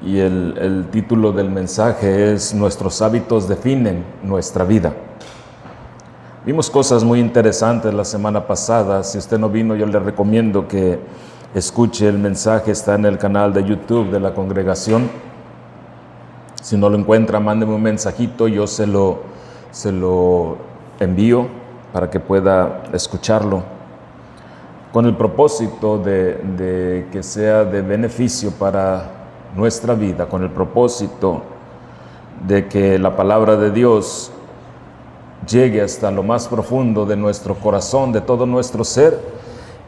y el título del mensaje es Nuestros hábitos definen nuestra vida. Vimos cosas muy interesantes la semana pasada. Si usted no vino, yo le recomiendo que escuche el mensaje, está en el canal de YouTube de la congregación. Si no lo encuentra, mándeme un mensajito, yo se lo envío para que pueda escucharlo, con el propósito de que sea de beneficio para nuestra vida, con el propósito de que la palabra de Dios llegue hasta lo más profundo de nuestro corazón, de todo nuestro ser,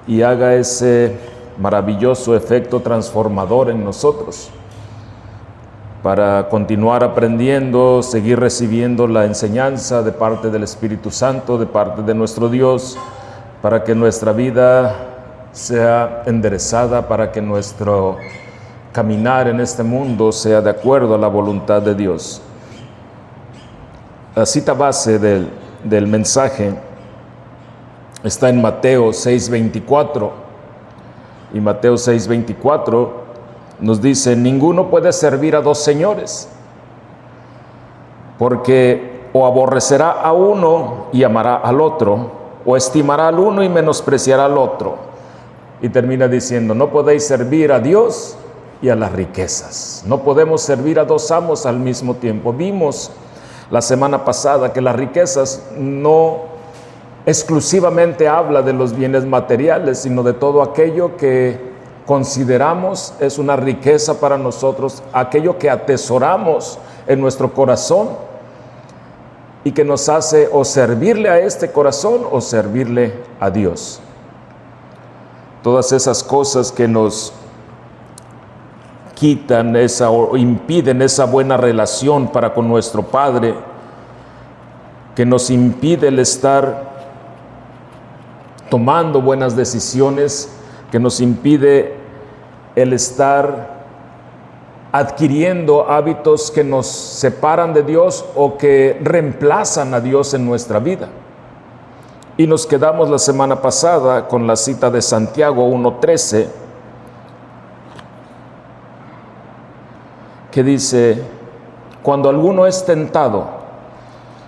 y haga ese maravilloso efecto transformador en nosotros, para continuar aprendiendo, seguir recibiendo la enseñanza de parte del Espíritu Santo, de parte de nuestro Dios, para que nuestra vida sea enderezada, para que nuestro caminar en este mundo sea de acuerdo a la voluntad de Dios. La cita base del mensaje está en Mateo 6:24, y Mateo 6:24 nos dice: ninguno puede servir a dos señores, porque o aborrecerá a uno y amará al otro, o estimará al uno y menospreciará al otro. Y termina diciendo: no podéis servir a Dios y a las riquezas. No podemos servir a dos amos al mismo tiempo. Vimos la semana pasada que las riquezas no exclusivamente habla de los bienes materiales, sino de todo aquello que consideramos es una riqueza para nosotros, aquello que atesoramos en nuestro corazón y que nos hace o servirle a este corazón o servirle a Dios. Todas esas cosas que nos quitan o impiden esa buena relación para con nuestro Padre, que nos impide el estar tomando buenas decisiones, que nos impide el estar adquiriendo hábitos que nos separan de Dios o que reemplazan a Dios en nuestra vida. Y nos quedamos la semana pasada con la cita de Santiago 1:13, que dice: cuando alguno es tentado,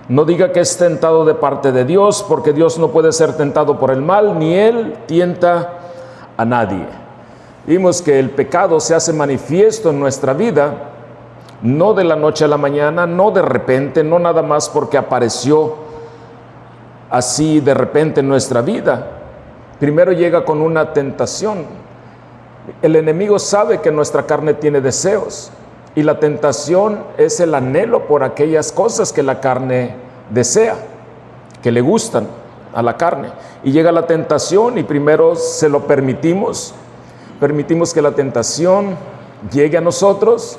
no diga que es tentado de parte de Dios, porque Dios no puede ser tentado por el mal, ni Él tienta a nadie. Vimos que el pecado se hace manifiesto en nuestra vida, no de la noche a la mañana, no de repente, no nada más porque apareció así de repente en nuestra vida. Primero llega con una tentación. El enemigo sabe que nuestra carne tiene deseos, y la tentación es el anhelo por aquellas cosas que la carne desea, que le gustan a la carne. Y llega la tentación y primero se lo permitimos que la tentación llegue a nosotros.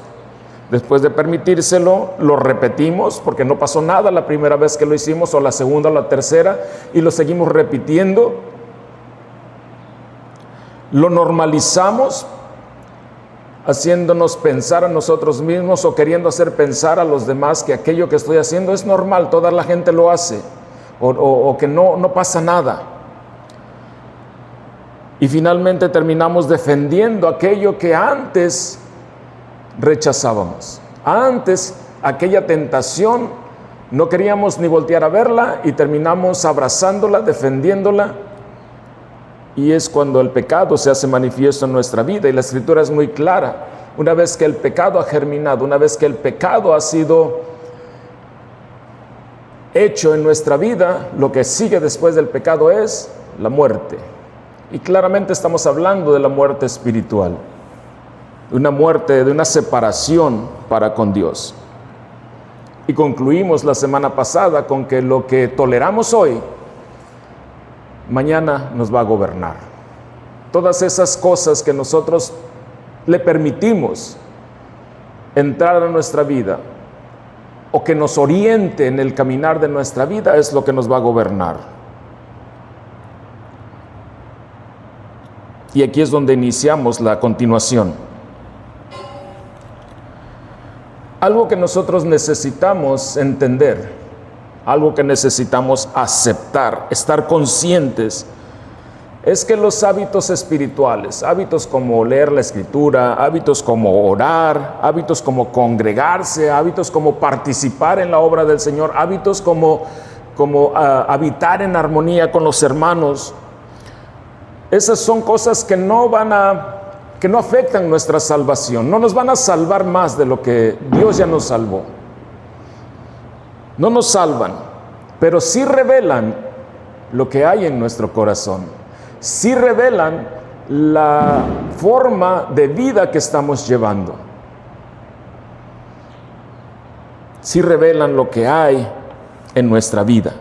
Después de permitírselo, lo repetimos, porque no pasó nada la primera vez que lo hicimos, o la segunda o la tercera, y lo seguimos repitiendo. Lo normalizamos, haciéndonos pensar a nosotros mismos o queriendo hacer pensar a los demás que aquello que estoy haciendo es normal, toda la gente lo hace, o que no pasa nada. Y finalmente terminamos defendiendo aquello que antes rechazábamos. Antes, aquella tentación no queríamos ni voltear a verla y terminamos abrazándola, defendiéndola. Y es cuando el pecado se hace manifiesto en nuestra vida, y la Escritura es muy clara. Una vez que el pecado ha germinado, una vez que el pecado ha sido hecho en nuestra vida, lo que sigue después del pecado es la muerte. Y claramente estamos hablando de la muerte espiritual, de una muerte, de una separación para con Dios. Y concluimos la semana pasada con que lo que toleramos hoy, mañana nos va a gobernar. Todas esas cosas que nosotros le permitimos entrar a nuestra vida o que nos oriente en el caminar de nuestra vida es lo que nos va a gobernar. Y aquí es donde iniciamos la continuación. Algo que nosotros necesitamos entender, algo que necesitamos aceptar, estar conscientes, es que los hábitos espirituales, hábitos como leer la Escritura, hábitos como orar, hábitos como congregarse, hábitos como participar en la obra del Señor, hábitos como habitar en armonía con los hermanos, esas son cosas que no afectan nuestra salvación, no nos van a salvar más de lo que Dios ya nos salvó. No nos salvan, pero sí revelan lo que hay en nuestro corazón. Sí revelan la forma de vida que estamos llevando. Sí revelan lo que hay en nuestra vida.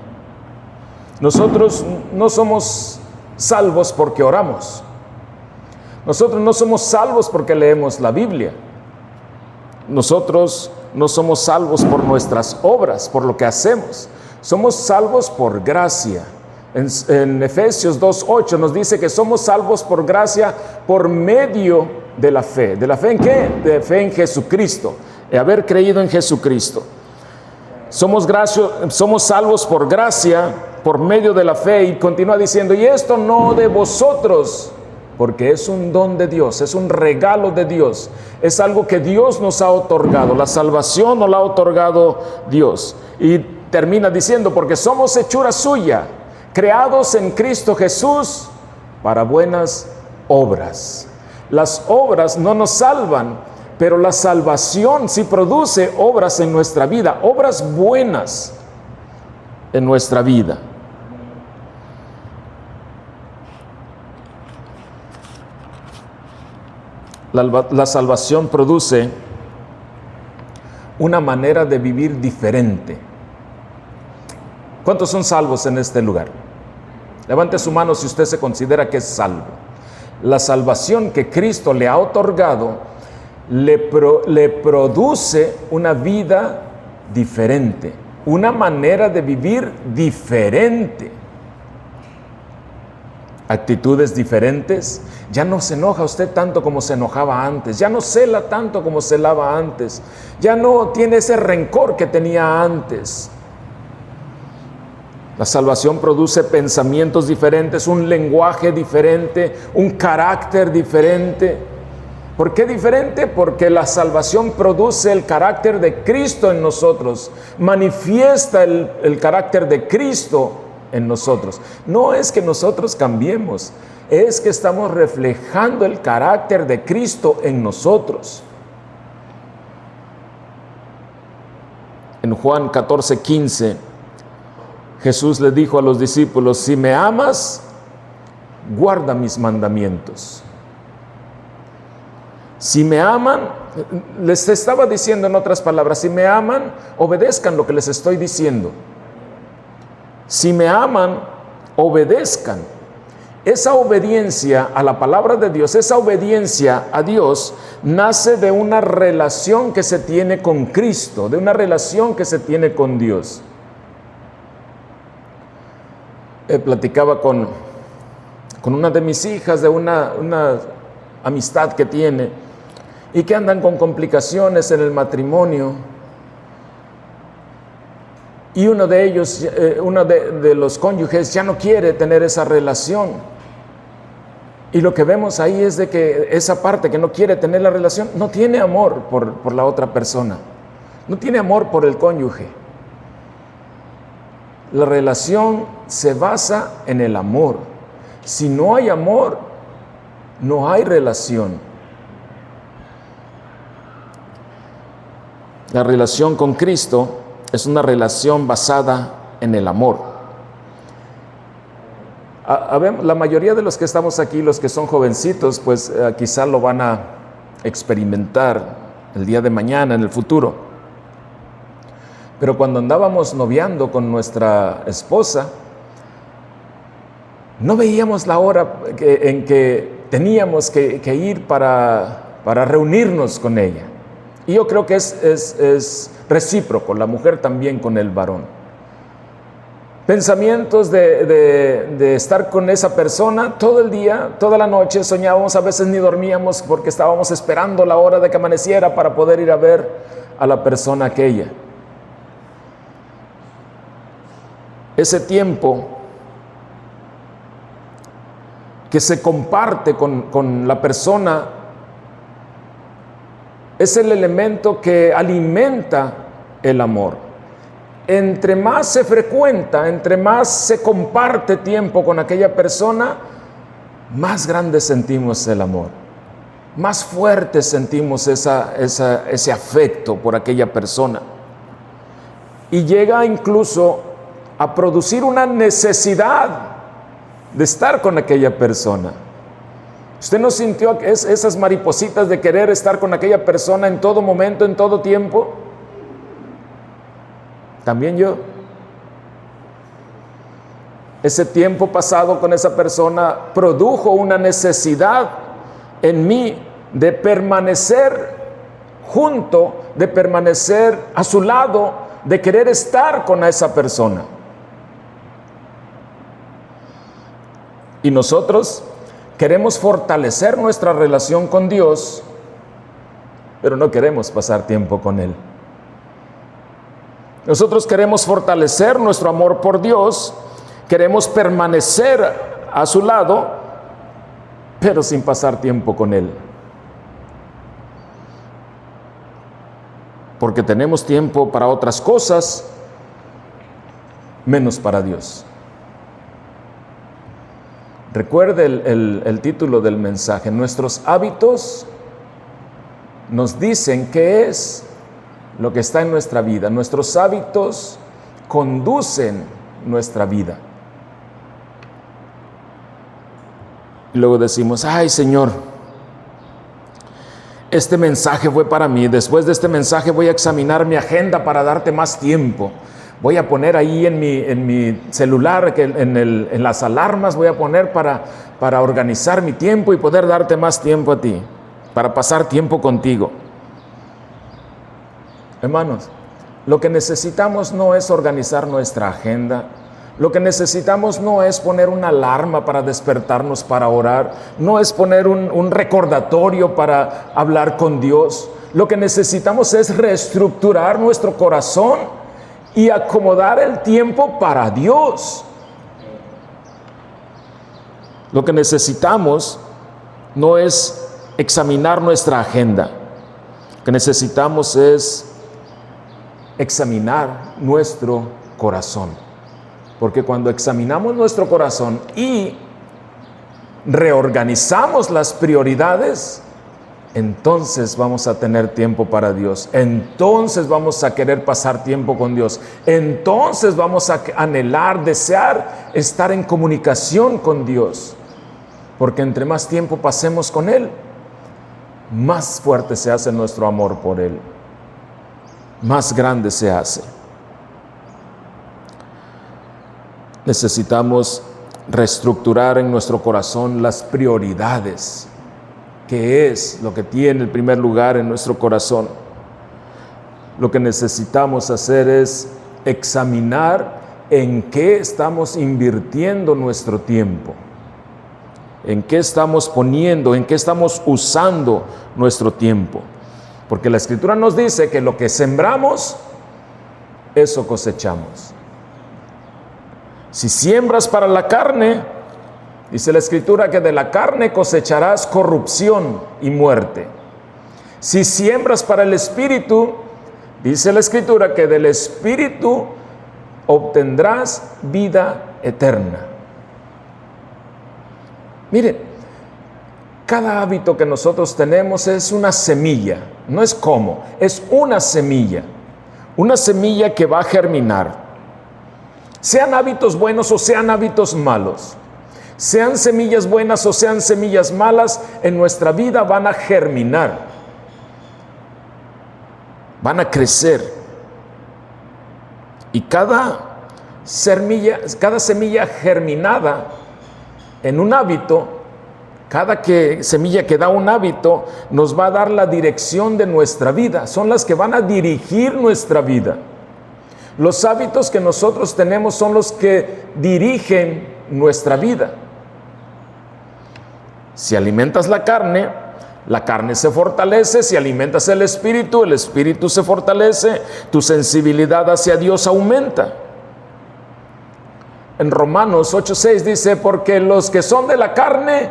Nosotros no somos salvos porque oramos. Nosotros no somos salvos porque leemos la Biblia. Nosotros no somos salvos por nuestras obras, por lo que hacemos. Somos salvos por gracia. En Efesios 2:8 nos dice que somos salvos por gracia por medio de la fe. ¿De la fe en qué? De fe en Jesucristo, de haber creído en Jesucristo. Somos salvos por gracia por medio de la fe, y continúa diciendo, y esto no de vosotros, porque es un don de Dios, es un regalo de Dios, es algo que Dios nos ha otorgado. La salvación nos la ha otorgado Dios. Y termina diciendo, porque somos hechura suya, creados en Cristo Jesús para buenas obras. Las obras no nos salvan, pero la salvación sí produce obras en nuestra vida, obras buenas en nuestra vida. La salvación produce una manera de vivir diferente. ¿Cuántos son salvos en este lugar? Levante su mano si usted se considera que es salvo. La salvación que Cristo le ha otorgado le produce una vida diferente, una manera de vivir diferente, actitudes diferentes. Ya no se enoja usted tanto como se enojaba antes, ya no cela tanto como celaba antes, ya no tiene ese rencor que tenía antes. La salvación produce pensamientos diferentes, un lenguaje diferente, un carácter diferente. ¿Por qué diferente? Porque la salvación produce el carácter de Cristo en nosotros, manifiesta el carácter de Cristo en nosotros. No es que nosotros cambiemos, es que estamos reflejando el carácter de Cristo en nosotros. En Juan 14:15, Jesús le dijo a los discípulos, si me amas, guarda mis mandamientos. Si me aman, les estaba diciendo en otras palabras, si me aman, obedezcan lo que les estoy diciendo. Si me aman, obedezcan. Esa obediencia a la palabra de Dios, esa obediencia a Dios, nace de una relación que se tiene con Cristo, de una relación que se tiene con Dios. Platicaba con una de mis hijas de una amistad que tiene y que andan con complicaciones en el matrimonio, y uno de ellos, uno de los cónyuges ya no quiere tener esa relación, y lo que vemos ahí es de que esa parte que no quiere tener la relación no tiene amor por la otra persona, no tiene amor por el cónyuge. La relación se basa en el amor. Si no hay amor, no hay relación. La relación con Cristo es una relación basada en el amor. La mayoría de los que estamos aquí, los que son jovencitos, pues quizá lo van a experimentar el día de mañana, en el futuro. Pero cuando andábamos noviando con nuestra esposa, no veíamos la hora en que teníamos que ir para reunirnos con ella. Y yo creo que es recíproco, la mujer también con el varón. Pensamientos de estar con esa persona todo el día, toda la noche, soñábamos, a veces ni dormíamos porque estábamos esperando la hora de que amaneciera para poder ir a ver a la persona aquella. Ese tiempo que se comparte con la persona, es el elemento que alimenta el amor. Entre más se frecuenta, entre más se comparte tiempo con aquella persona, más grande sentimos el amor, más fuerte sentimos ese afecto por aquella persona. Y llega incluso a producir una necesidad de estar con aquella persona. ¿Usted no sintió esas maripositas de querer estar con aquella persona en todo momento, en todo tiempo? También yo. Ese tiempo pasado con esa persona produjo una necesidad en mí de permanecer junto, de permanecer a su lado, de querer estar con esa persona. Y nosotros queremos fortalecer nuestra relación con Dios, pero no queremos pasar tiempo con Él. Nosotros queremos fortalecer nuestro amor por Dios, queremos permanecer a su lado, pero sin pasar tiempo con Él. Porque tenemos tiempo para otras cosas, menos para Dios. Recuerde el título del mensaje. Nuestros hábitos nos dicen qué es lo que está en nuestra vida. Nuestros hábitos conducen nuestra vida. Y luego decimos, ay Señor, este mensaje fue para mí. Después de este mensaje voy a examinar mi agenda para darte más tiempo. Voy a poner ahí en mi celular, en las alarmas voy a poner para organizar mi tiempo y poder darte más tiempo a ti, para pasar tiempo contigo. Hermanos, lo que necesitamos no es organizar nuestra agenda. Lo que necesitamos no es poner una alarma para despertarnos para orar. No es poner un recordatorio para hablar con Dios. Lo que necesitamos es reestructurar nuestro corazón y acomodar el tiempo para Dios. Lo que necesitamos no es examinar nuestra agenda. Lo que necesitamos es examinar nuestro corazón. Porque cuando examinamos nuestro corazón y reorganizamos las prioridades, entonces vamos a tener tiempo para Dios. Entonces vamos a querer pasar tiempo con Dios. Entonces vamos a anhelar, desear estar en comunicación con Dios. Porque entre más tiempo pasemos con Él, más fuerte se hace nuestro amor por Él. Más grande se hace. Necesitamos reestructurar en nuestro corazón las prioridades. ¿Qué es lo que tiene el primer lugar en nuestro corazón? Lo que necesitamos hacer es examinar en qué estamos invirtiendo nuestro tiempo, en qué estamos poniendo, en qué estamos usando nuestro tiempo. Porque la Escritura nos dice que lo que sembramos, eso cosechamos. Si siembras para la carne, dice la Escritura que de la carne cosecharás corrupción y muerte. Si siembras para el Espíritu, dice la Escritura que del Espíritu obtendrás vida eterna. Mire, cada hábito que nosotros tenemos es una semilla, no es como, es una semilla que va a germinar. Sean hábitos buenos o sean hábitos malos, sean semillas buenas o sean semillas malas, en nuestra vida van a germinar, van a crecer. Y cada semilla germinada en un hábito, cada semilla que da un hábito, nos va a dar la dirección de nuestra vida. Son las que van a dirigir nuestra vida. Los hábitos que nosotros tenemos son los que dirigen nuestra vida. Si alimentas la carne se fortalece. Si alimentas el espíritu se fortalece. Tu sensibilidad hacia Dios aumenta. en Romanos 8:6 dice, porque los que son de la carne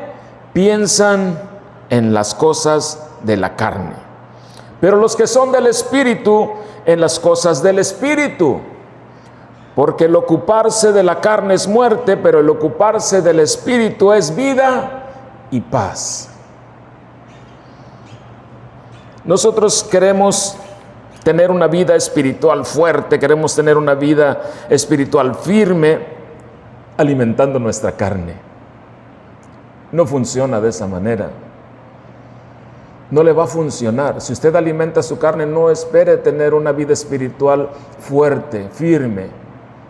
piensan en las cosas de la carne, pero los que son del Espíritu en las cosas del Espíritu. Porque el ocuparse de la carne es muerte, pero el ocuparse del Espíritu es vida y paz. Nosotros queremos tener una vida espiritual fuerte, queremos tener una vida espiritual firme, alimentando nuestra carne. No funciona de esa manera. No le va a funcionar. Si usted alimenta su carne, no espere tener una vida espiritual fuerte, firme,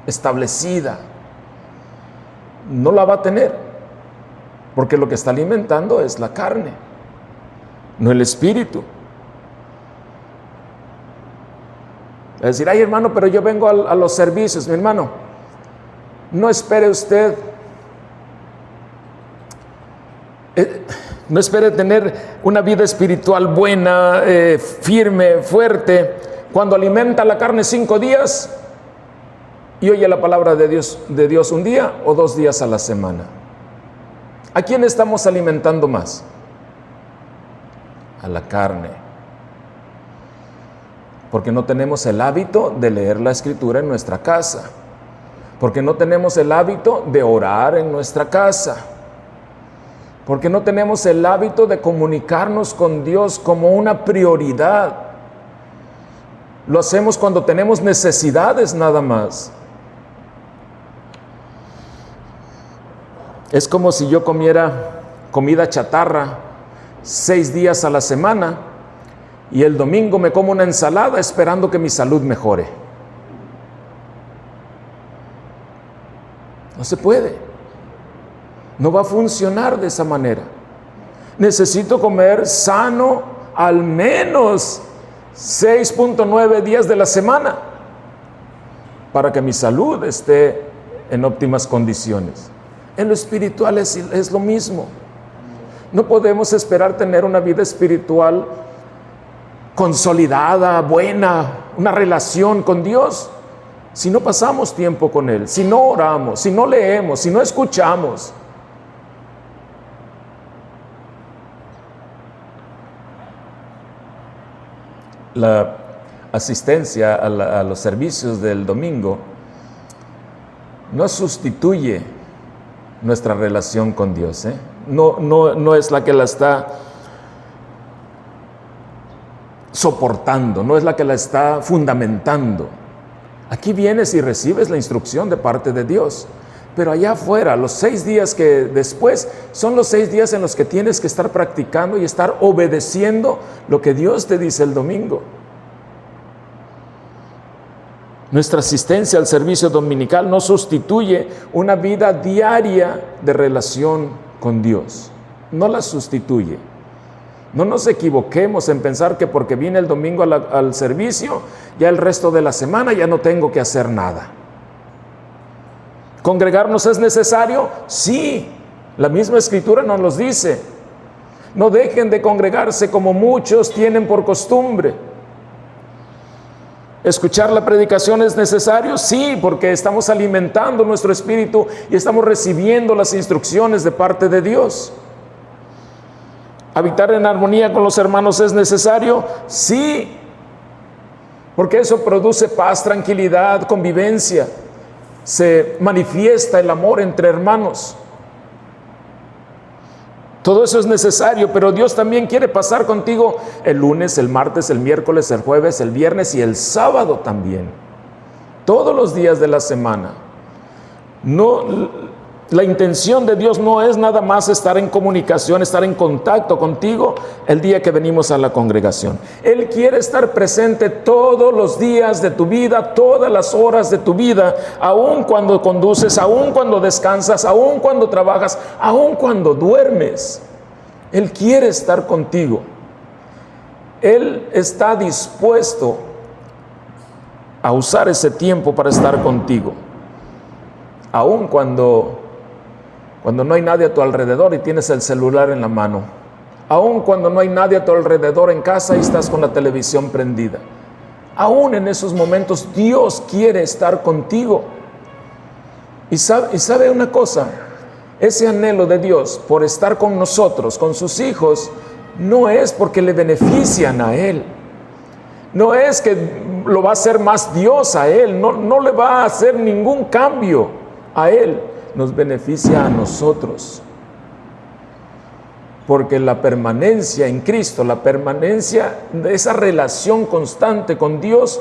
establecida. No la va a tener, porque lo que está alimentando es la carne, no el espíritu. Es decir, ay hermano, pero yo vengo a los servicios. Mi hermano, no espere usted, no espere tener una vida espiritual buena, firme, fuerte, cuando alimenta la carne 5 días y oye la palabra de Dios un día o 2 días a la semana. ¿A quién estamos alimentando más? A la carne. Porque no tenemos el hábito de leer la Escritura en nuestra casa. Porque no tenemos el hábito de orar en nuestra casa. Porque no tenemos el hábito de comunicarnos con Dios como una prioridad. Lo hacemos cuando tenemos necesidades nada más. Es como si yo comiera comida chatarra 6 días a la semana y el domingo me como una ensalada esperando que mi salud mejore. No se puede. No va a funcionar de esa manera. Necesito comer sano al menos 6.9 días de la semana para que mi salud esté en óptimas condiciones. En lo espiritual es lo mismo. No podemos esperar tener una vida espiritual consolidada, buena, una relación con Dios, si no pasamos tiempo con Él, si no oramos, si no leemos, si no escuchamos. La asistencia a los servicios del domingo no sustituye nuestra relación con Dios, ¿eh? No es la que la está soportando, no es la que la está fundamentando. Aquí vienes y recibes la instrucción de parte de Dios, pero allá afuera, los 6 días que después, son los 6 días en los que tienes que estar practicando y estar obedeciendo lo que Dios te dice el domingo. Nuestra asistencia al servicio dominical no sustituye una vida diaria de relación con Dios. No la sustituye. No nos equivoquemos en pensar que porque vine el domingo al servicio, ya el resto de la semana ya no tengo que hacer nada. ¿Congregarnos es necesario? Sí, la misma Escritura nos los dice. No dejen de congregarse como muchos tienen por costumbre. ¿Escuchar la predicación es necesario? Sí, porque estamos alimentando nuestro espíritu y estamos recibiendo las instrucciones de parte de Dios. ¿Habitar en armonía con los hermanos es necesario? Sí, porque eso produce paz, tranquilidad, convivencia. Se manifiesta el amor entre hermanos. Todo eso es necesario, pero Dios también quiere pasar contigo el lunes, el martes, el miércoles, el jueves, el viernes y el sábado también. Todos los días de la semana. La intención de Dios no es nada más estar en comunicación, estar en contacto contigo el día que venimos a la congregación. Él quiere estar presente todos los días de tu vida, todas las horas de tu vida, aun cuando conduces, aun cuando descansas, aun cuando trabajas, aun cuando duermes. Él quiere estar contigo. Él está dispuesto a usar ese tiempo para estar contigo, aun cuando no hay nadie a tu alrededor y tienes el celular en la mano, aun cuando no hay nadie a tu alrededor en casa y estás con la televisión prendida. Aún en esos momentos Dios quiere estar contigo. Y sabe una cosa, ese anhelo de Dios por estar con nosotros, con sus hijos, no es porque le benefician a Él. No es que lo va a hacer más Dios a Él, no le va a hacer ningún cambio a Él. Nos beneficia a nosotros. Porque la permanencia en Cristo, la permanencia de esa relación constante con Dios,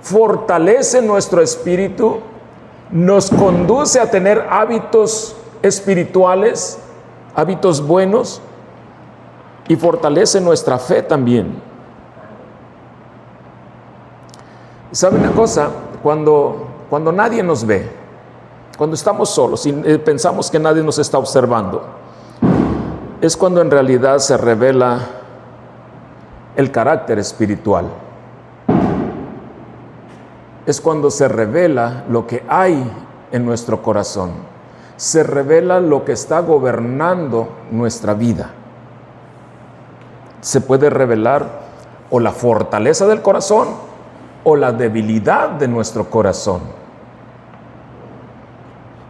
fortalece nuestro espíritu, nos conduce a tener hábitos espirituales, hábitos buenos, y fortalece nuestra fe también. ¿Sabe una cosa? Cuando nadie nos ve, cuando estamos solos y pensamos que nadie nos está observando, es cuando en realidad se revela el carácter espiritual. Es cuando se revela lo que hay en nuestro corazón. Se revela lo que está gobernando nuestra vida. Se puede revelar o la fortaleza del corazón o la debilidad de nuestro corazón.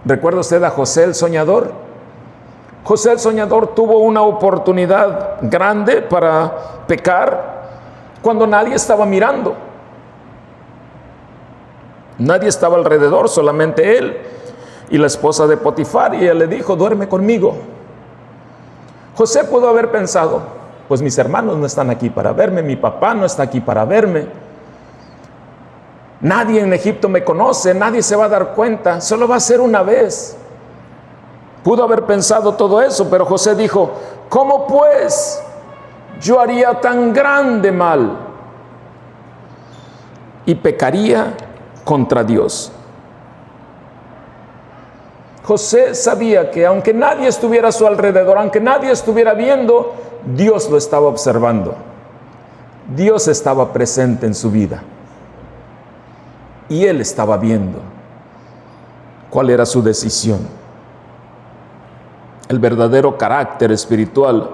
¿Recuerda usted a José el soñador? José el soñador tuvo una oportunidad grande para pecar cuando nadie estaba mirando. Nadie estaba alrededor, solamente él y la esposa de Potifar, y él le dijo: duerme conmigo. José pudo haber pensado: pues mis hermanos no están aquí para verme, mi papá no está aquí para verme, nadie en Egipto me conoce, nadie se va a dar cuenta, solo va a ser una vez. Pudo haber pensado todo eso, pero José dijo: ¿cómo pues yo haría tan grande mal y pecaría contra Dios? José sabía que aunque nadie estuviera a su alrededor, aunque nadie estuviera viendo, Dios lo estaba observando. Dios estaba presente en su vida. Y él estaba viendo cuál era su decisión. El verdadero carácter espiritual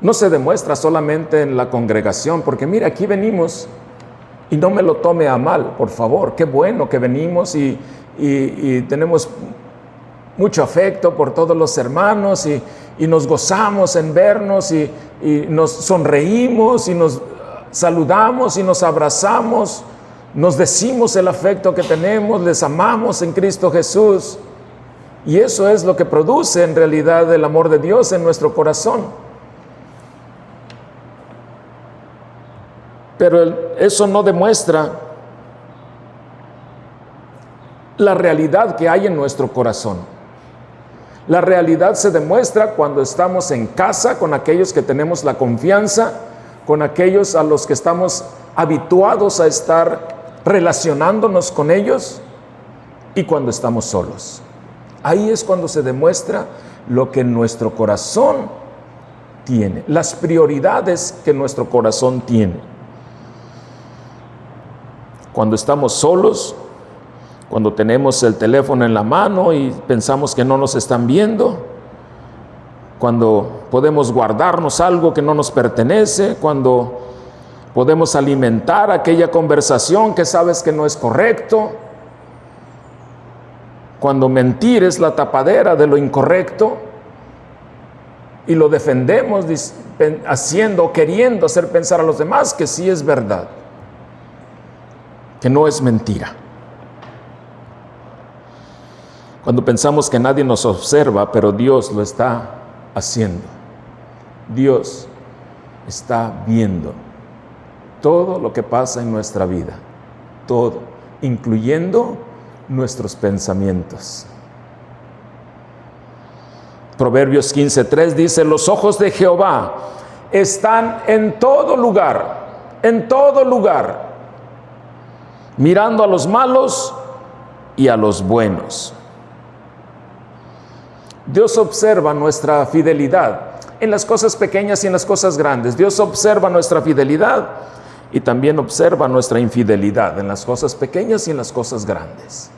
no se demuestra solamente en la congregación, porque mira, aquí venimos, y no me lo tome a mal, por favor. Qué bueno que venimos y tenemos mucho afecto por todos los hermanos y nos gozamos en vernos y nos sonreímos y nos saludamos y nos abrazamos, nos decimos el afecto que tenemos, les amamos en Cristo Jesús. Y eso es lo que produce en realidad el amor de Dios en nuestro corazón. Pero eso no demuestra la realidad que hay en nuestro corazón. La realidad se demuestra cuando estamos en casa con aquellos que tenemos la confianza, con aquellos a los que estamos habituados a estar relacionándonos con ellos, y cuando estamos solos. Ahí es cuando se demuestra lo que nuestro corazón tiene, las prioridades que nuestro corazón tiene. Cuando estamos solos, cuando tenemos el teléfono en la mano y pensamos que no nos están viendo, cuando podemos guardarnos algo que no nos pertenece, cuando podemos alimentar aquella conversación que sabes que no es correcto, cuando mentir es la tapadera de lo incorrecto y lo defendemos haciendo, queriendo hacer pensar a los demás que sí es verdad, que no es mentira. Cuando pensamos que nadie nos observa, pero Dios lo está haciendo. Dios está viendo todo lo que pasa en nuestra vida, todo, incluyendo nuestros pensamientos. Proverbios 15:3 dice: los ojos de Jehová están en todo lugar, mirando a los malos y a los buenos. Dios observa nuestra fidelidad en las cosas pequeñas y en las cosas grandes. Dios observa nuestra fidelidad y también observa nuestra infidelidad en las cosas pequeñas y en las cosas grandes.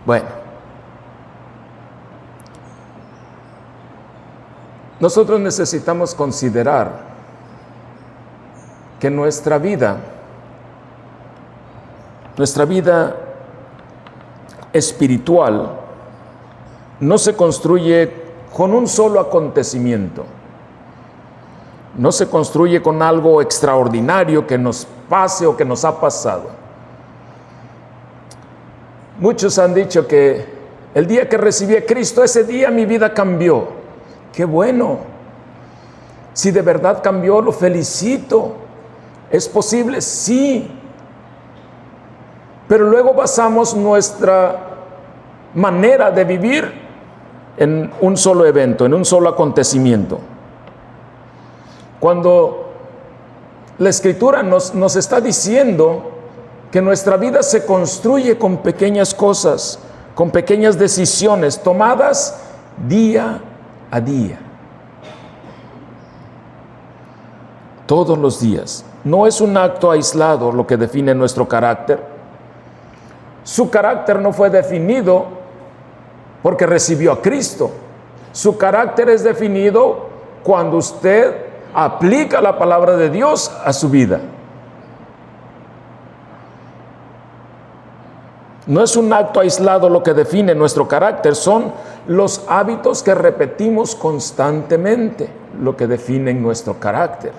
Bueno, nosotros necesitamos considerar que nuestra vida Nuestra vida espiritual no se construye con un solo acontecimiento. No se construye con algo extraordinario que nos pase o que nos ha pasado. Muchos han dicho que el día que recibí a Cristo, ese día mi vida cambió. ¡Qué bueno! Si de verdad cambió, lo felicito. ¿Es posible? Sí. Pero luego basamos nuestra manera de vivir en un solo evento, en un solo acontecimiento. Cuando la Escritura nos está diciendo que nuestra vida se construye con pequeñas cosas, con pequeñas decisiones tomadas día a día. Todos los días. No es un acto aislado lo que define nuestro carácter. Su carácter no fue definido porque recibió a Cristo. Su carácter es definido cuando usted aplica la palabra de Dios a su vida. No es un acto aislado lo que define nuestro carácter, son los hábitos que repetimos constantemente lo que definen nuestro carácter.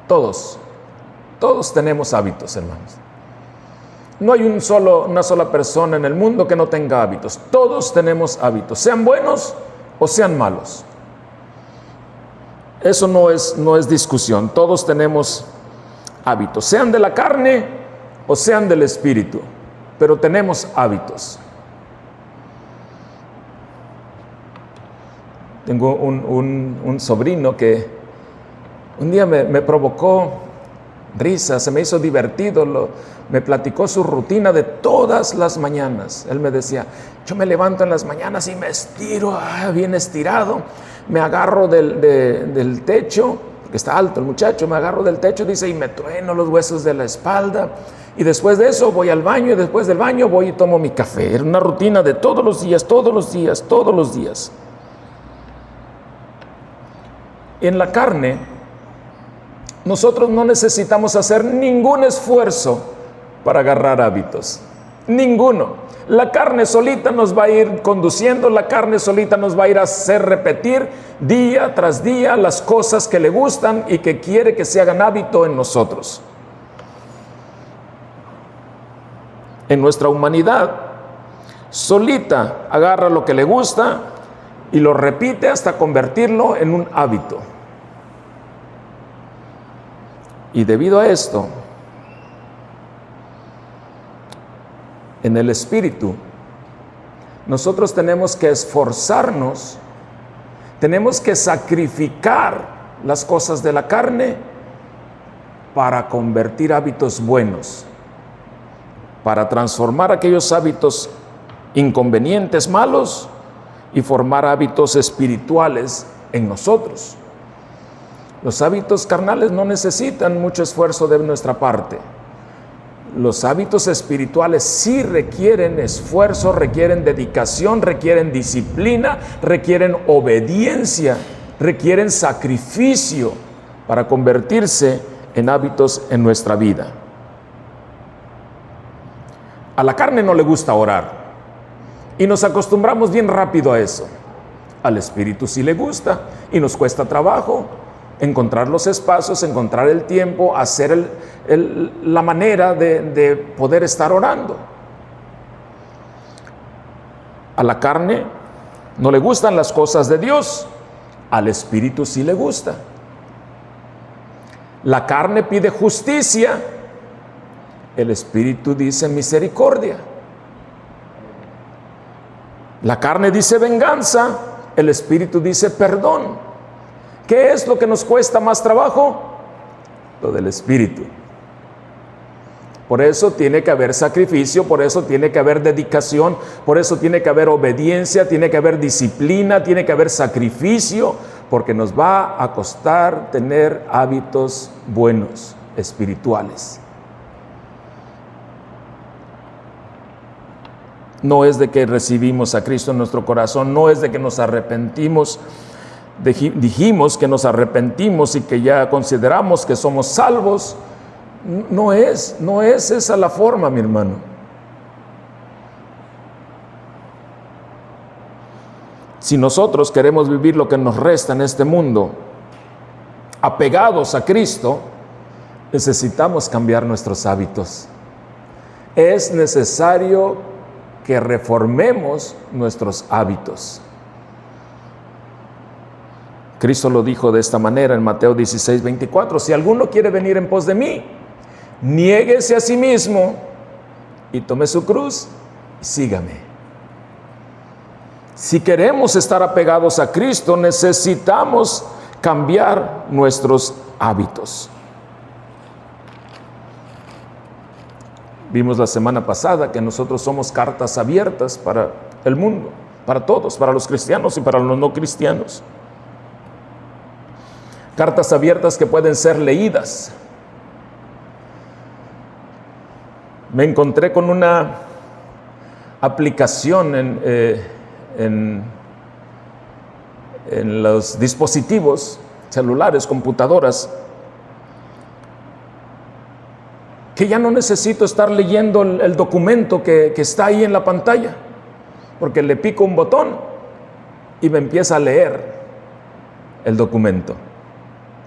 Todos tenemos hábitos, hermanos. No hay una sola persona en el mundo que no tenga hábitos. Todos tenemos hábitos, sean buenos o sean malos. Eso no es discusión. Todos tenemos hábitos, sean de la carne o sean del espíritu, pero tenemos hábitos. Tengo un sobrino que un día me provocó risa, se me hizo divertido, me platicó su rutina de todas las mañanas. Él me decía, yo me levanto en las mañanas y me estiro, bien estirado, me agarro del techo, porque está alto el muchacho, me agarro del techo, dice, y me trueno los huesos de la espalda, y después de eso voy al baño, y después del baño voy y tomo mi café. Era una rutina de todos los días, todos los días, todos los días. En la carne, nosotros no necesitamos hacer ningún esfuerzo para agarrar hábitos. Ninguno. La carne solita nos va a ir conduciendo, la carne solita nos va a ir a hacer repetir día tras día las cosas que le gustan y que quiere que se hagan hábito en nosotros. En nuestra humanidad, solita agarra lo que le gusta y lo repite hasta convertirlo en un hábito. Y debido a esto, en el espíritu, nosotros tenemos que esforzarnos, tenemos que sacrificar las cosas de la carne para convertir hábitos buenos, para transformar aquellos hábitos inconvenientes, malos, y formar hábitos espirituales en nosotros. Los hábitos carnales no necesitan mucho esfuerzo de nuestra parte. Los hábitos espirituales sí requieren esfuerzo, requieren dedicación, requieren disciplina, requieren obediencia, requieren sacrificio para convertirse en hábitos en nuestra vida. A la carne no le gusta orar y nos acostumbramos bien rápido a eso. Al espíritu sí le gusta y nos cuesta trabajo encontrar los espacios, encontrar el tiempo, hacer la manera de poder estar orando. A la carne no le gustan las cosas de Dios, al espíritu sí le gusta. La carne pide justicia, el espíritu dice misericordia. La carne dice venganza, el espíritu dice perdón. ¿Qué es lo que nos cuesta más trabajo? Lo del espíritu. Por eso tiene que haber sacrificio, por eso tiene que haber dedicación, por eso tiene que haber obediencia, tiene que haber disciplina, tiene que haber sacrificio, porque nos va a costar tener hábitos buenos, espirituales. No es de que recibimos a Cristo en nuestro corazón, no es de que nos arrepentimos dijimos que nos arrepentimos y que ya consideramos que somos salvos, no es esa la forma, mi hermano. Si nosotros queremos vivir lo que nos resta en este mundo, apegados a Cristo, necesitamos cambiar nuestros hábitos. Es necesario que reformemos nuestros hábitos. Cristo lo dijo de esta manera en Mateo 16:24: si alguno quiere venir en pos de mí, niéguese a sí mismo y tome su cruz y sígame. Si queremos estar apegados a Cristo, necesitamos cambiar nuestros hábitos. Vimos la semana pasada que nosotros somos cartas abiertas para el mundo, para todos, para los cristianos y para los no cristianos. Cartas abiertas que pueden ser leídas. Me encontré con una aplicación en los dispositivos celulares, computadoras, que ya no necesito estar leyendo el documento que está ahí en la pantalla, porque le pico un botón y me empieza a leer el documento.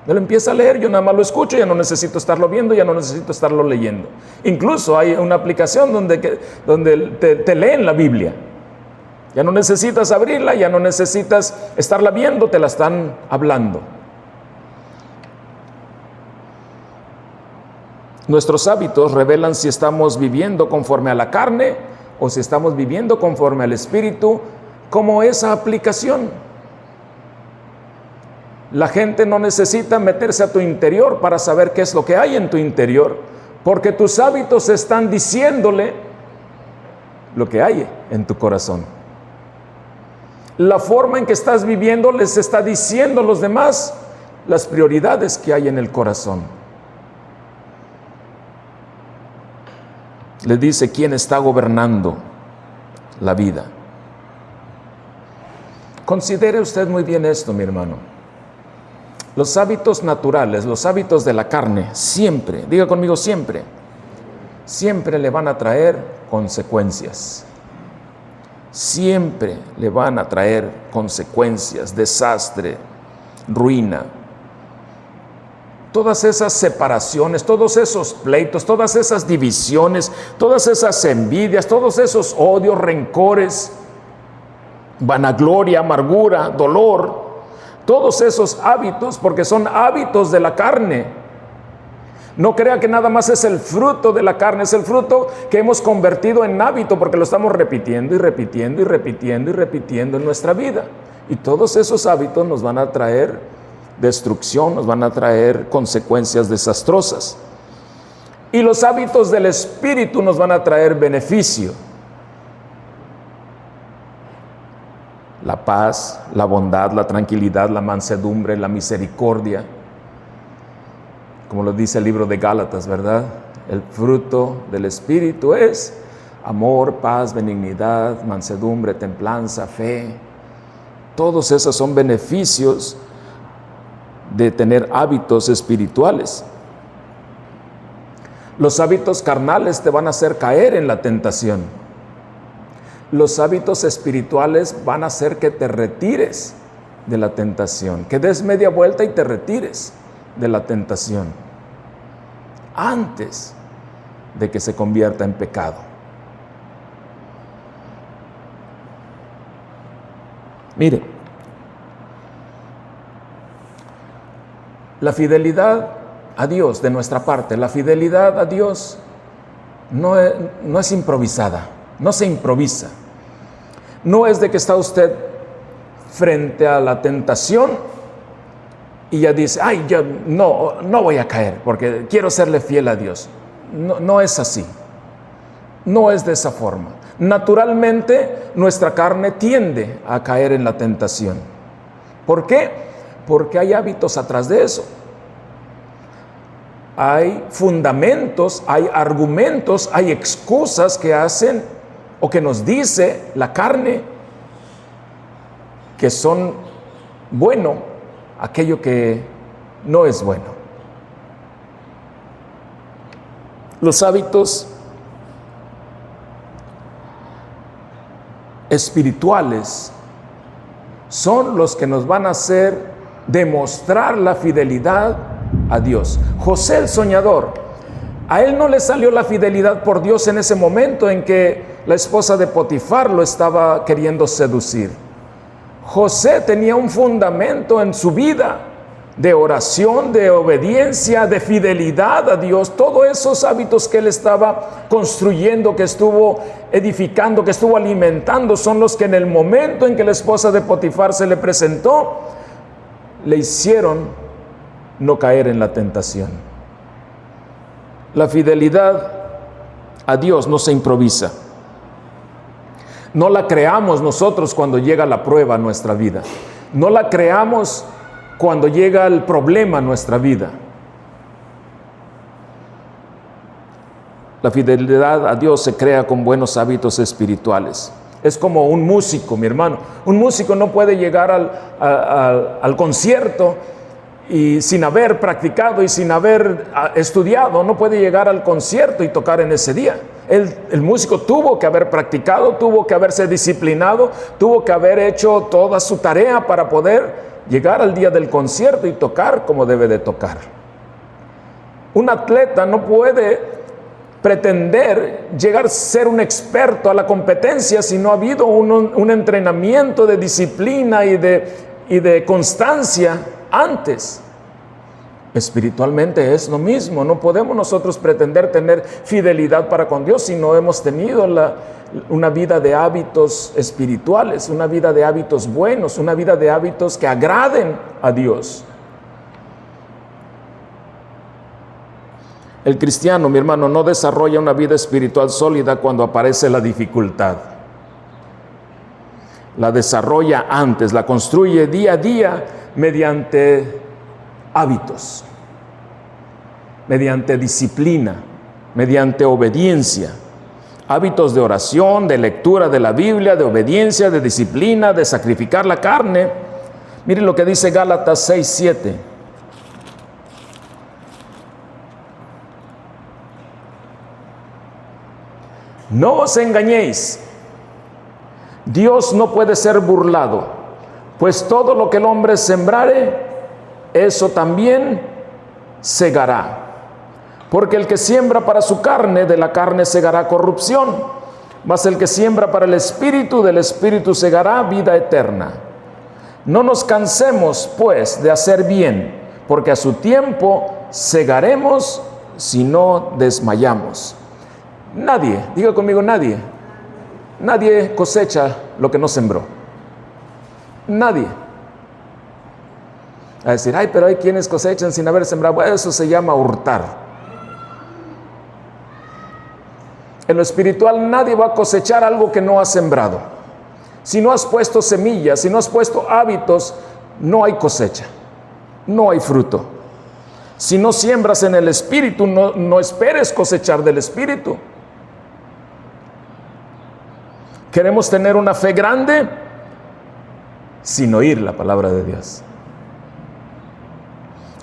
Me lo empieza a leer, yo nada más lo escucho, ya no necesito estarlo viendo, ya no necesito estarlo leyendo. Incluso hay una aplicación donde te leen la Biblia. Ya no necesitas abrirla, ya no necesitas estarla viendo, te la están hablando. Nuestros hábitos revelan si estamos viviendo conforme a la carne o si estamos viviendo conforme al Espíritu, como esa aplicación. La gente no necesita meterse a tu interior para saber qué es lo que hay en tu interior, porque tus hábitos están diciéndole lo que hay en tu corazón. La forma en que estás viviendo les está diciendo a los demás las prioridades que hay en el corazón. Le dice quién está gobernando la vida. Considere usted muy bien esto, mi hermano. Los hábitos naturales, los hábitos de la carne, siempre, diga conmigo siempre, siempre le van a traer consecuencias. Siempre le van a traer consecuencias, desastre, ruina. Todas esas separaciones, todos esos pleitos, todas esas divisiones, todas esas envidias, todos esos odios, rencores, vanagloria, amargura, dolor, todos esos hábitos, porque son hábitos de la carne. No crea que nada más es el fruto de la carne, es el fruto que hemos convertido en hábito, porque lo estamos repitiendo y repitiendo y repitiendo y repitiendo en nuestra vida. Y todos esos hábitos nos van a traer destrucción, nos van a traer consecuencias desastrosas. Y los hábitos del Espíritu nos van a traer beneficio. La paz, la bondad, la tranquilidad, la mansedumbre, la misericordia. Como lo dice el libro de Gálatas, ¿verdad? El fruto del Espíritu es amor, paz, benignidad, mansedumbre, templanza, fe. Todos esos son beneficios de tener hábitos espirituales. Los hábitos carnales te van a hacer caer en la tentación. Los hábitos espirituales van a hacer que te retires de la tentación, que des media vuelta y te retires de la tentación antes de que se convierta en pecado. Mire, la fidelidad a Dios de nuestra parte, la fidelidad a Dios no es improvisada, no se improvisa. No es de que está usted frente a la tentación y ya dice, ay, yo no voy a caer porque quiero serle fiel a Dios. No es así, no es de esa forma. Naturalmente nuestra carne tiende a caer en la tentación. ¿Por qué? Porque hay hábitos atrás de eso. Hay fundamentos, hay argumentos, hay excusas que hacen o que nos dice la carne que son bueno aquello que no es bueno. Los hábitos espirituales son los que nos van a hacer demostrar la fidelidad a Dios. José el soñador, a él no le salió la fidelidad por Dios en ese momento en que la esposa de Potifar lo estaba queriendo seducir. José tenía un fundamento en su vida de oración, de obediencia, de fidelidad a Dios. Todos esos hábitos que él estaba construyendo, que estuvo edificando, que estuvo alimentando, son los que en el momento en que la esposa de Potifar se le presentó, le hicieron no caer en la tentación. La fidelidad a Dios no se improvisa. No la creamos nosotros cuando llega la prueba a nuestra vida. No la creamos cuando llega el problema a nuestra vida. La fidelidad a Dios se crea con buenos hábitos espirituales. Es como un músico, mi hermano. Un músico no puede llegar al concierto y sin haber practicado y sin haber estudiado, no puede llegar al concierto y tocar en ese día. El músico tuvo que haber practicado, tuvo que haberse disciplinado, tuvo que haber hecho toda su tarea para poder llegar al día del concierto y tocar como debe de tocar. Un atleta no puede pretender llegar a ser un experto a la competencia si no ha habido un entrenamiento de disciplina y de constancia antes. Espiritualmente es lo mismo. No podemos nosotros pretender tener fidelidad para con Dios si no hemos tenido una vida de hábitos espirituales, una vida de hábitos buenos, una vida de hábitos que agraden a Dios. El cristiano, mi hermano, no desarrolla una vida espiritual sólida cuando aparece la dificultad. La desarrolla antes, la construye día a día mediante hábitos, mediante disciplina, mediante obediencia. Hábitos de oración, de lectura de la Biblia, de obediencia, de disciplina, de sacrificar la carne. Miren lo que dice Gálatas 6:7. No os engañéis, Dios no puede ser burlado, pues todo lo que el hombre sembrare, eso también segará. Porque el que siembra para su carne, de la carne segará corrupción, mas el que siembra para el Espíritu, del Espíritu segará vida eterna. No nos cansemos, pues, de hacer bien, porque a su tiempo segaremos si no desmayamos. Nadie, diga conmigo nadie cosecha lo que no sembró. Nadie. A decir, ay, pero hay quienes cosechan sin haber sembrado. Bueno, eso se llama hurtar. En lo espiritual nadie va a cosechar algo que no ha sembrado. Si no has puesto semillas, si no has puesto hábitos, no hay cosecha, no hay fruto. Si no siembras en el Espíritu, no esperes cosechar del Espíritu. Queremos tener una fe grande sin oír la palabra de Dios.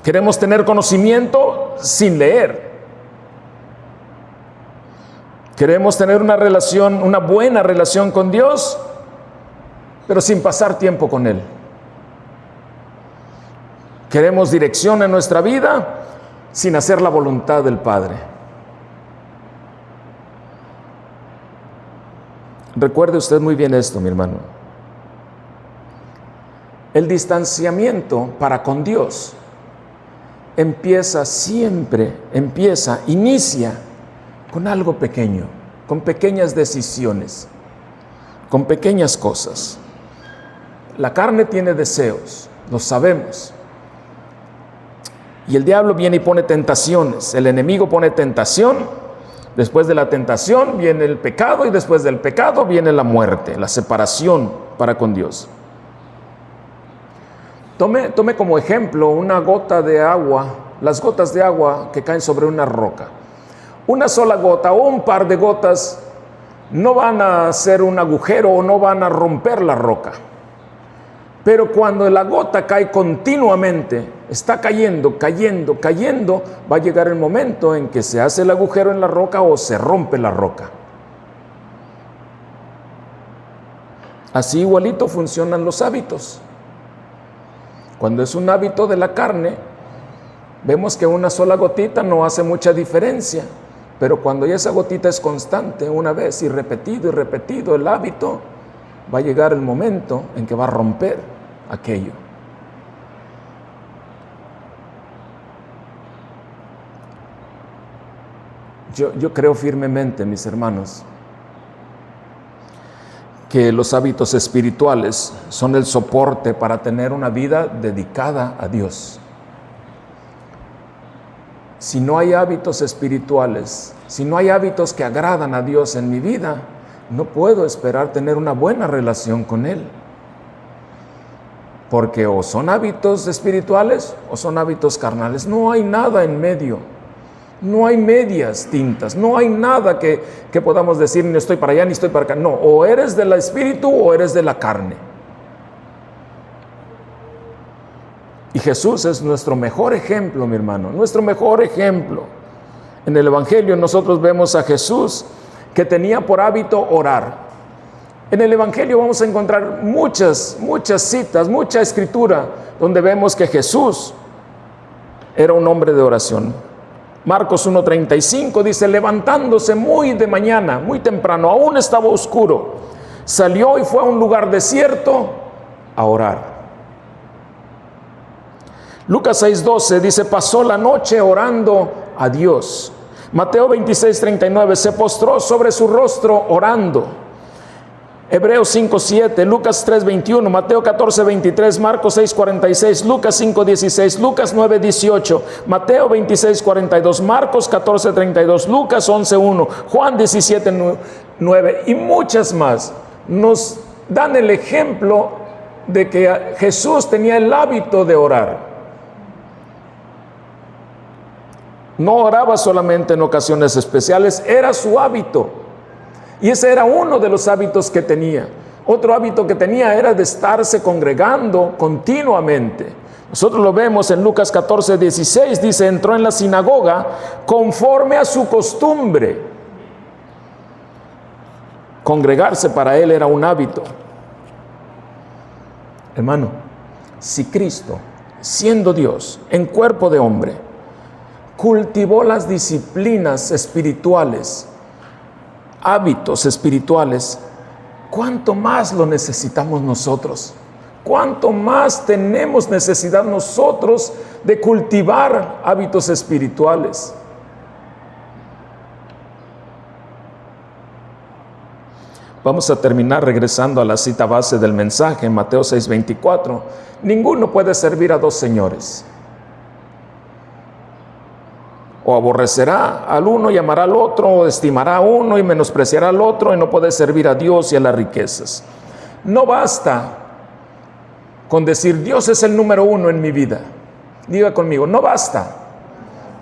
Queremos tener conocimiento sin leer. Queremos tener una buena relación con Dios, pero sin pasar tiempo con Él. Queremos dirección en nuestra vida sin hacer la voluntad del Padre. Recuerde usted muy bien esto, mi hermano. El distanciamiento para con Dios inicia con algo pequeño, con pequeñas decisiones, con pequeñas cosas. La carne tiene deseos, lo sabemos. Y el diablo viene y pone tentaciones. El enemigo pone tentación. Después de la tentación viene el pecado y después del pecado viene la muerte, la separación para con Dios. Tome como ejemplo una gota de agua, las gotas de agua que caen sobre una roca. Una sola gota o un par de gotas no van a hacer un agujero o no van a romper la roca. Pero cuando la gota cae continuamente, está cayendo, cayendo, cayendo, va a llegar el momento en que se hace el agujero en la roca o se rompe la roca. Así igualito funcionan los hábitos. Cuando es un hábito de la carne, vemos que una sola gotita no hace mucha diferencia, pero cuando ya esa gotita es constante, una vez y repetido el hábito, va a llegar el momento en que va a romper aquello. Yo creo firmemente, mis hermanos, que los hábitos espirituales son el soporte para tener una vida dedicada a Dios. Si no hay hábitos espirituales, si no hay hábitos que agradan a Dios en mi vida, no puedo esperar tener una buena relación con Él. Porque o son hábitos espirituales o son hábitos carnales. No hay nada en medio. No hay medias tintas. No hay nada que podamos decir ni estoy para allá ni estoy para acá. No, o eres del espíritu o eres de la carne. Y Jesús es nuestro mejor ejemplo, mi hermano. Nuestro mejor ejemplo. En el Evangelio nosotros vemos a Jesús que tenía por hábito orar. En el Evangelio vamos a encontrar muchas citas, mucha escritura, donde vemos que Jesús era un hombre de oración. Marcos 1:35 dice, levantándose muy de mañana, muy temprano, aún estaba oscuro, salió y fue a un lugar desierto a orar. Lucas 6:12 dice, pasó la noche orando a Dios. Mateo 26:39, se postró sobre su rostro orando. Hebreos 5:7, Lucas 3:21, Mateo 14:23, Marcos 6:46, Lucas 5:16, Lucas 9:18, Mateo 26:42, Marcos 14:32, Lucas 11:1, Juan 17:9 y muchas más nos dan el ejemplo de que Jesús tenía el hábito de orar. No oraba solamente en ocasiones especiales, era su hábito. Y ese era uno de los hábitos que tenía. Otro hábito que tenía era de estarse congregando continuamente. Nosotros lo vemos en Lucas 14:16, dice, entró en la sinagoga conforme a su costumbre. Congregarse para él era un hábito. Hermano, si Cristo, siendo Dios, en cuerpo de hombre, cultivó las disciplinas espirituales, hábitos espirituales, ¿cuánto más lo necesitamos nosotros? ¿Cuánto más tenemos necesidad nosotros de cultivar hábitos espirituales? Vamos a terminar regresando a la cita base del mensaje en Mateo 6:24. Ninguno puede servir a dos señores. O aborrecerá al uno y amará al otro, o estimará a uno y menospreciará al otro, y no puede servir a Dios y a las riquezas. No basta con decir Dios es el número uno en mi vida. Diga conmigo, no basta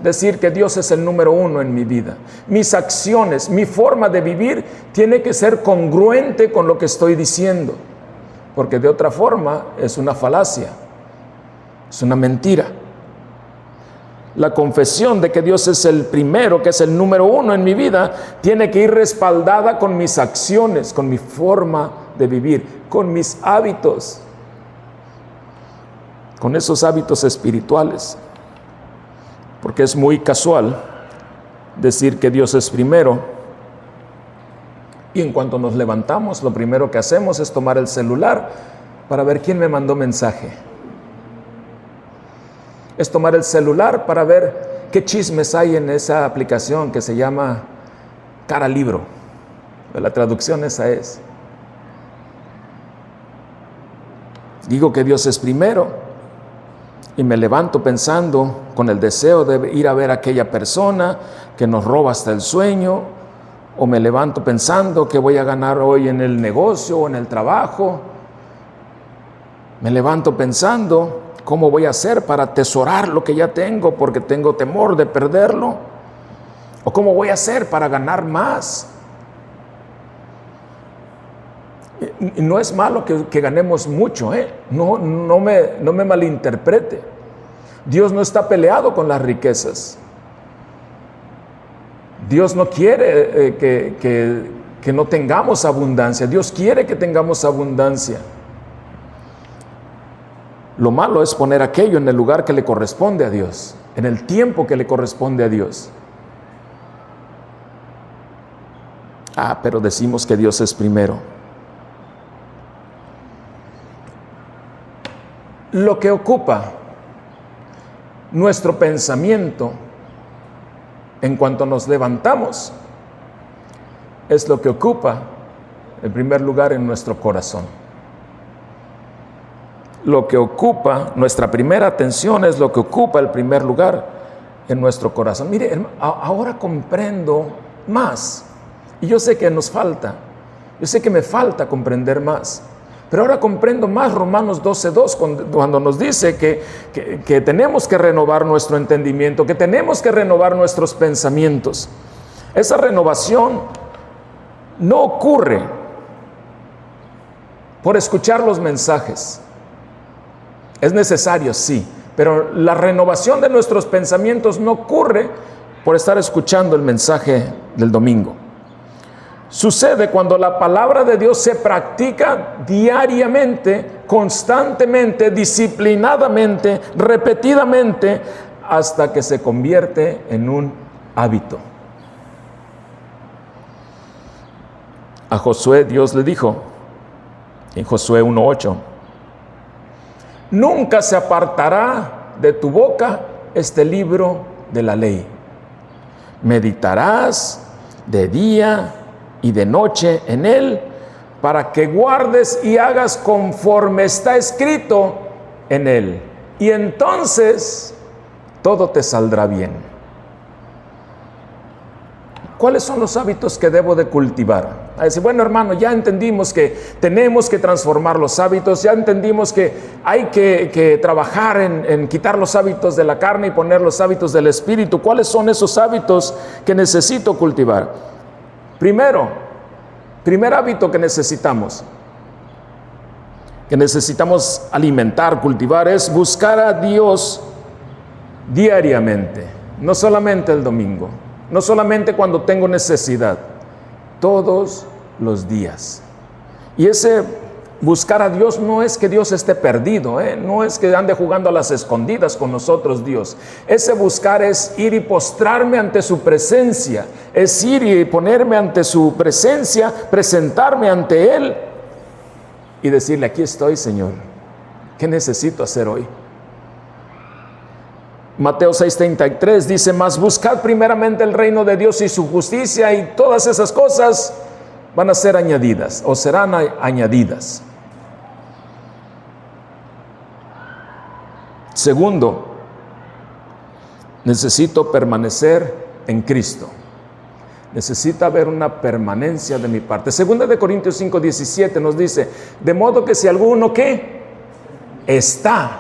decir que Dios es el número uno en mi vida. Mis acciones, mi forma de vivir tiene que ser congruente con lo que estoy diciendo, porque de otra forma es una falacia, es una mentira. La confesión de que Dios es el primero, que es el número uno en mi vida, tiene que ir respaldada con mis acciones, con mi forma de vivir, con mis hábitos, con esos hábitos espirituales. Porque es muy casual decir que Dios es primero y en cuanto nos levantamos, lo primero que hacemos es tomar el celular para ver quién me mandó mensaje. Es tomar el celular para ver qué chismes hay en esa aplicación que se llama Cara Libro. La traducción esa es. Digo que Dios es primero y me levanto pensando con el deseo de ir a ver a aquella persona que nos roba hasta el sueño, o me levanto pensando que voy a ganar hoy en el negocio o en el trabajo. Me levanto pensando ¿cómo voy a hacer para atesorar lo que ya tengo porque tengo temor de perderlo? ¿O cómo voy a hacer para ganar más? Y no es malo que ganemos mucho, no me malinterprete. Dios no está peleado con las riquezas. Dios no quiere que no tengamos abundancia. Dios quiere que tengamos abundancia. Lo malo es poner aquello en el lugar que le corresponde a Dios, en el tiempo que le corresponde a Dios. Pero decimos que Dios es primero. Lo que ocupa nuestro pensamiento en cuanto nos levantamos es lo que ocupa en primer lugar en nuestro corazón. Lo que ocupa, nuestra primera atención es lo que ocupa el primer lugar en nuestro corazón. Mire, ahora comprendo más. Y yo sé que nos falta. Yo sé que me falta comprender más. Pero ahora comprendo más Romanos 12:2 cuando nos dice que tenemos que renovar nuestro entendimiento, que tenemos que renovar nuestros pensamientos. Esa renovación no ocurre por escuchar los mensajes. Es necesario, sí, pero la renovación de nuestros pensamientos no ocurre por estar escuchando el mensaje del domingo. Sucede cuando la palabra de Dios se practica diariamente, constantemente, disciplinadamente, repetidamente, hasta que se convierte en un hábito. A Josué Dios le dijo, en Josué 1:8, nunca se apartará de tu boca este libro de la ley. Meditarás de día y de noche en él, para que guardes y hagas conforme está escrito en él. Y entonces todo te saldrá bien. ¿Cuáles son los hábitos que debo de cultivar? A decir, bueno, hermano, ya entendimos que tenemos que transformar los hábitos, ya entendimos que hay que trabajar en quitar los hábitos de la carne y poner los hábitos del espíritu. ¿Cuáles son esos hábitos que necesito cultivar? Primer hábito que necesitamos alimentar, cultivar, es buscar a Dios diariamente, no solamente el domingo, no solamente cuando tengo necesidad, todos los días. Y ese buscar a Dios no es que Dios esté perdido, no es que ande jugando a las escondidas con nosotros Dios. Ese buscar es ir y postrarme ante su presencia, es ir y ponerme ante su presencia, presentarme ante Él y decirle, aquí estoy, Señor, ¿qué necesito hacer hoy? Mateo 6:33 dice, mas buscad primeramente el reino de Dios y su justicia, y todas esas cosas van a ser añadidas o serán añadidas. Segundo, necesito permanecer en Cristo. Necesita haber una permanencia de mi parte. Segunda de Corintios 5:17 nos dice, de modo que si alguno ¿qué? Está.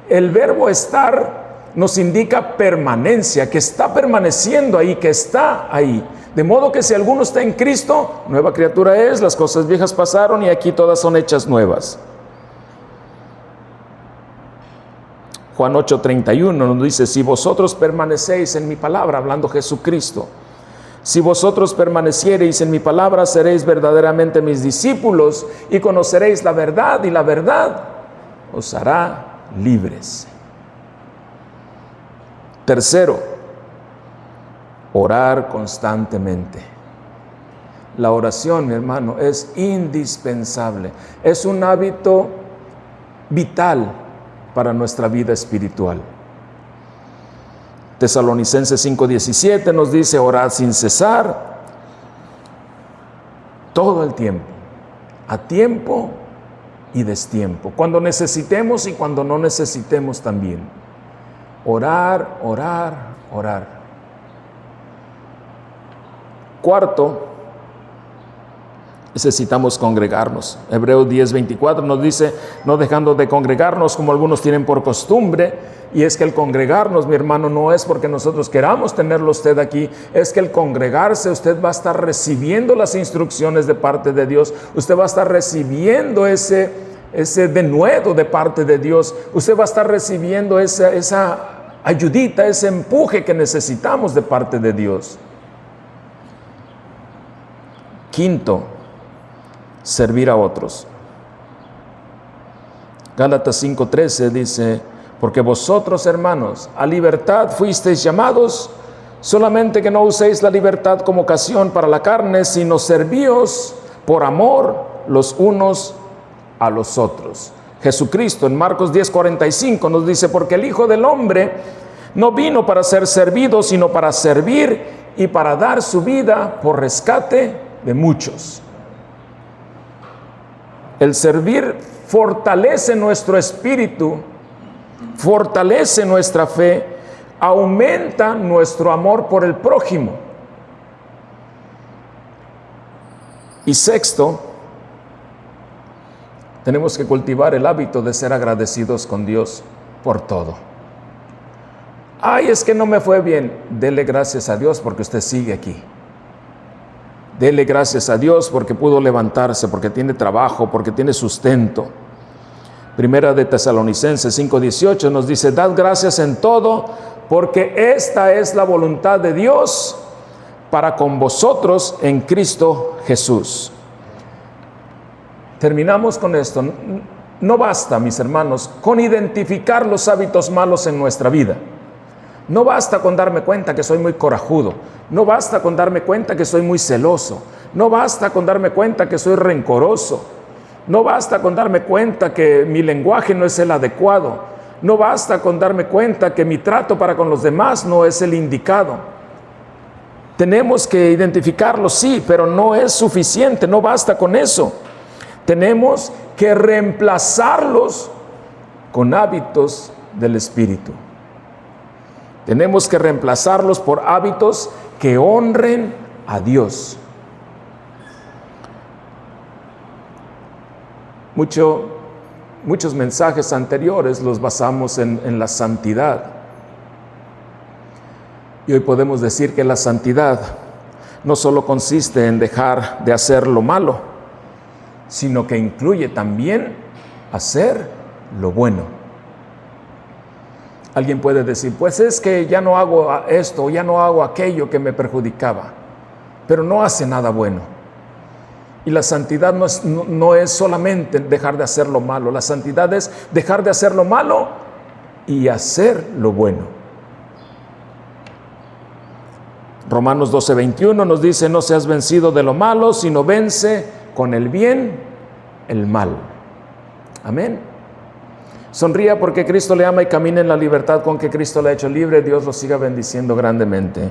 El verbo estar nos indica permanencia, que está permaneciendo ahí, que está ahí. De modo que si alguno está en Cristo, nueva criatura es, las cosas viejas pasaron y aquí todas son hechas nuevas. Juan 8:31 nos dice, si vosotros permanecéis en mi palabra, hablando Jesucristo, si vosotros permaneciereis en mi palabra, seréis verdaderamente mis discípulos y conoceréis la verdad, y la verdad os hará libres. Tercero, orar constantemente. La oración, mi hermano, es indispensable. Es un hábito vital para nuestra vida espiritual. Tesalonicenses 5:17 nos dice, orad sin cesar todo el tiempo, a tiempo y destiempo, cuando necesitemos y cuando no necesitemos también. Orar, orar, orar. Cuarto, Necesitamos congregarnos. Hebreos 10:24 nos dice, no dejando de congregarnos como algunos tienen por costumbre. Y es que el congregarnos, mi hermano, no es porque nosotros queramos tenerlo usted aquí, es que el congregarse, usted va a estar recibiendo las instrucciones de parte de Dios, usted va a estar recibiendo ese denuedo de parte de Dios, usted va a estar recibiendo esa ayudita, ese empuje que necesitamos de parte de Dios. Quinto, servir a otros. Gálatas 5:13 dice, porque vosotros, hermanos, a libertad fuisteis llamados, solamente que no uséis la libertad como ocasión para la carne, sino servíos por amor los unos a los otros. Jesucristo en Marcos 10:45 nos dice, porque el Hijo del Hombre no vino para ser servido, sino para servir y para dar su vida por rescate de muchos. El servir fortalece nuestro espíritu, fortalece nuestra fe, aumenta nuestro amor por el prójimo. Y sexto, tenemos que cultivar el hábito de ser agradecidos con Dios por todo. Ay, es que no me fue bien. Dele gracias a Dios porque usted sigue aquí. Dele gracias a Dios porque pudo levantarse, porque tiene trabajo, porque tiene sustento. Primera de Tesalonicenses 5:18 nos dice, dad gracias en todo, porque esta es la voluntad de Dios para con vosotros en Cristo Jesús. Terminamos con esto. No basta, mis hermanos, con identificar los hábitos malos en nuestra vida. No basta con darme cuenta que soy muy corajudo. No basta con darme cuenta que soy muy celoso. No basta con darme cuenta que soy rencoroso. No basta con darme cuenta que mi lenguaje no es el adecuado. No basta con darme cuenta que mi trato para con los demás no es el indicado. Tenemos que identificarlo, sí, pero no es suficiente, no basta con eso. Tenemos que reemplazarlos con hábitos del Espíritu. Tenemos que reemplazarlos por hábitos que honren a Dios. Muchos mensajes anteriores los basamos en la santidad. Y hoy podemos decir que la santidad no solo consiste en dejar de hacer lo malo, sino que incluye también hacer lo bueno. Alguien puede decir, pues es que ya no hago esto, ya no hago aquello que me perjudicaba, pero no hace nada bueno. Y la santidad no es solamente dejar de hacer lo malo, la santidad es dejar de hacer lo malo y hacer lo bueno. Romanos 12:21 nos dice, no seas vencido de lo malo, sino vence con el bien el mal. Amén. Sonría porque Cristo le ama y camina en la libertad con que Cristo le ha hecho libre. Dios lo siga bendiciendo grandemente.